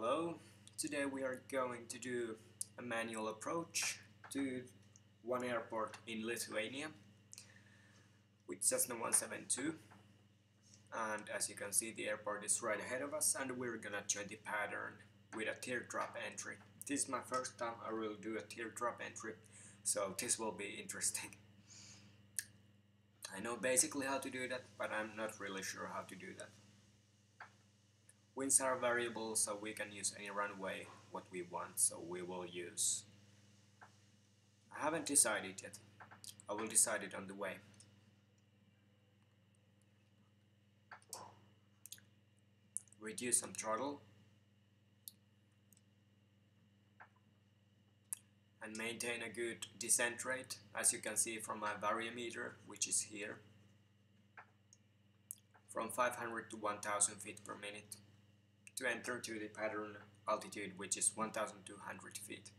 Hello, today we are going to do a manual approach to one airport in Lithuania with Cessna 172, and as you can see the airport is right ahead of us and we're gonna try the pattern with a teardrop entry. This is my first time I will do a teardrop entry, so this will be interesting. I know basically how to do that, but I'm not really sure how to do that. Winds are variable, so we can use any runway what we want, so we will use. I haven't decided yet. I will decide it on the way. Reduce some throttle and maintain a good descent rate, as you can see from my variometer, which is here, from 500 to 1000 feet per minute to enter to the pattern altitude, which is 1200 feet.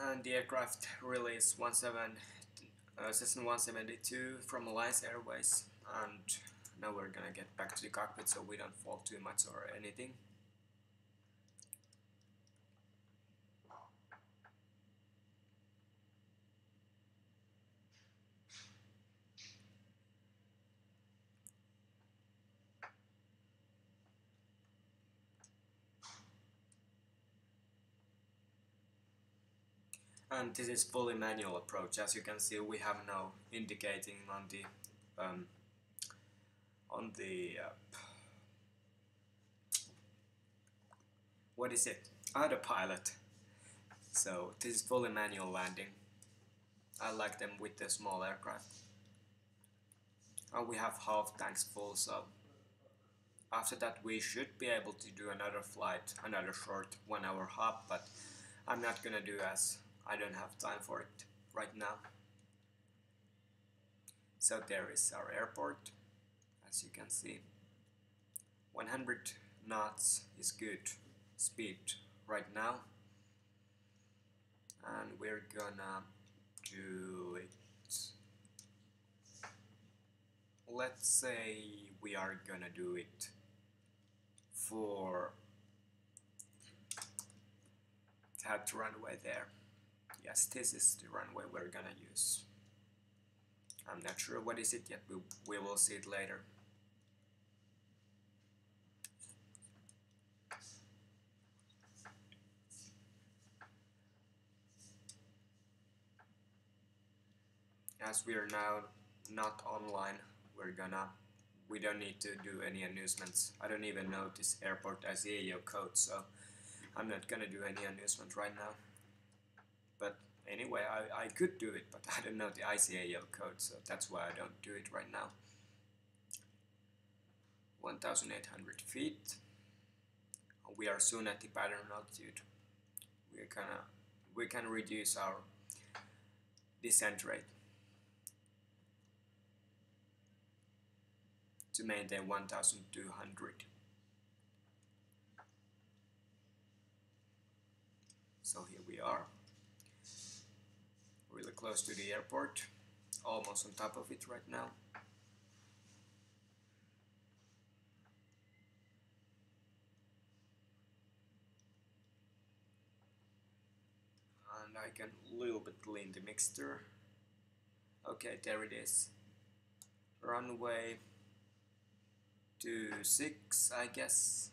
And the aircraft released Cessna 172 from Alliance Airways, and now we're gonna get back to the cockpit so we don't fall too much or anything. And this is fully manual approach. As you can see, we have no indicating on the what is it? Autopilot. So this is fully manual landing. I like them with the small aircraft. And we have half tanks full, so after that we should be able to do another flight, another short 1 hour hop, but I'm not gonna do as I don't have time for it right now. So there is our airport, as you can see. 100 knots is good speed right now, and we're gonna do it. Let's say we are gonna do it for that runway there. Yes, this is the runway we're gonna use. I'm not sure what is it yet, we will see it later. As we are now not online, we don't need to do any announcements. I don't even know this airport has EUKA code, so I'm not gonna do any announcement right now. But anyway, I could do it, but I don't know the ICAO code, so that's why I don't do it right now. 1800 feet. We are soon at the pattern altitude. We can reduce our descent rate to maintain 1200. So here we are, really close to the airport, almost on top of it right now. And I can a little bit lean the mixture. Okay, there it is. Runway 26, I guess.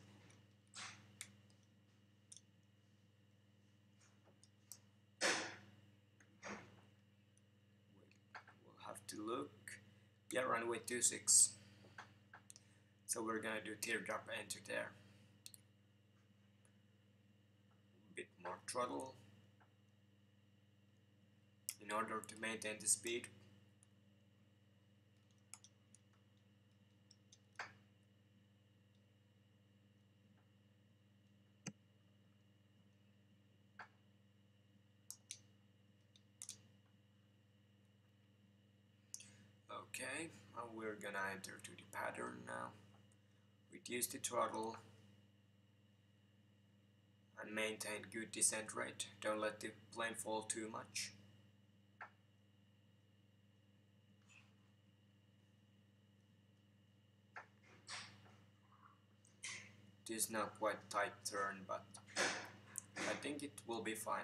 We'll have to look. Yeah, runway 26. So we're gonna do teardrop enter there. A bit more throttle in order to maintain the speed. Okay, and we're gonna enter to the pattern now. Reduce the throttle and maintain good descent rate. Don't let the plane fall too much. It is now quite tight turn, but I think it will be fine.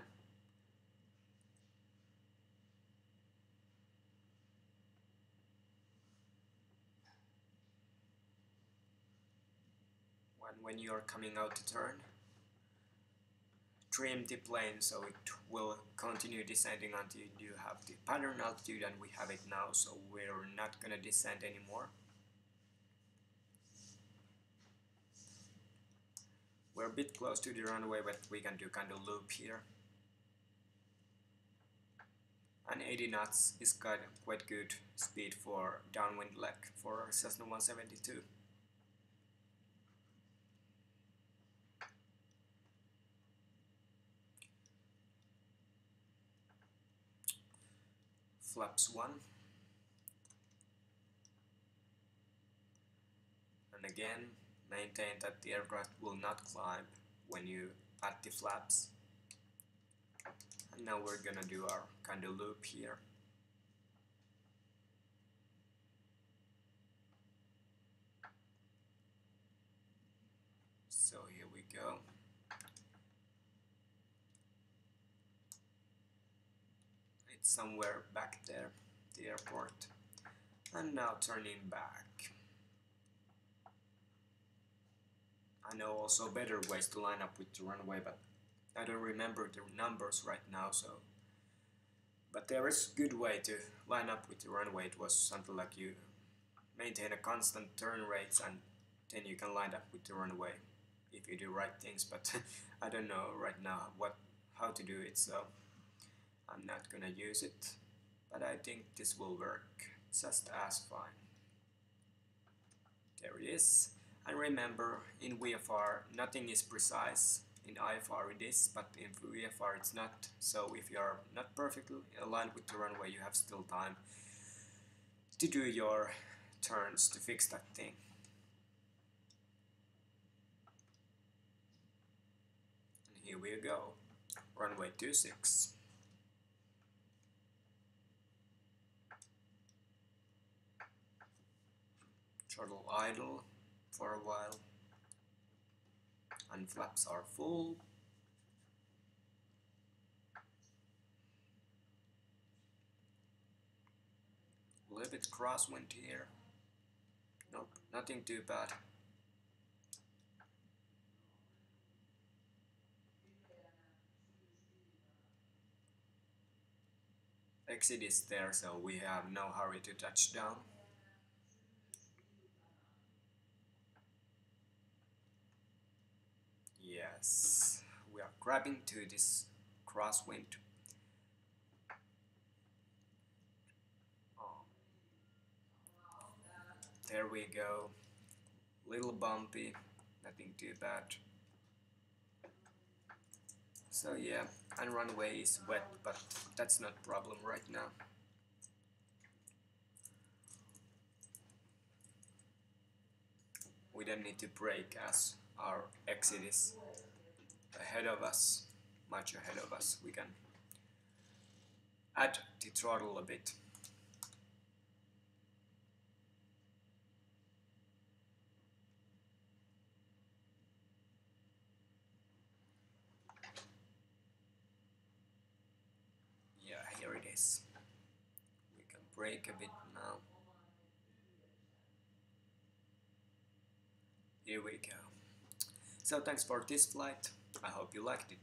When you are coming out to turn, trim the plane so it will continue descending until you have the pattern altitude, and we have it now, so we're not gonna descend anymore. We're a bit close to the runway, but we can do kind of loop here. And 80 knots is quite good speed for downwind leg for Cessna 172. Flaps 1. And again, maintain that the aircraft will not climb when you add the flaps. And now we're gonna do our kind of loop here. So here we go. It's somewhere back there, the airport. And now turning back. I know also better ways to line up with the runway, but I don't remember the numbers right now, so. But there is a good way to line up with the runway. It was something like you maintain a constant turn rates and then you can line up with the runway if you do right things, but I don't know right now how to do it, so I'm not gonna use it, but I think this will work just as fine. There it is. And remember, in VFR nothing is precise. In IFR it is, but in VFR it's not. So if you are not perfectly aligned with the runway, you have still time to do your turns to fix that thing. And here we go. Runway 26. Throttle idle for a while, and flaps are full. A little bit crosswind here. Nope, nothing too bad. Exit is there, so we have no hurry to touch down. Yes, we are grabbing to this crosswind. Oh. There we go. Little bumpy, nothing too bad. So yeah, and runway is wet, but that's not a problem right now. We don't need to brake as our exit is ahead of us, much ahead of us. We can add the throttle a bit. Yeah, here it is. We can brake a bit now. Here we go. So thanks for this flight. I hope you liked it.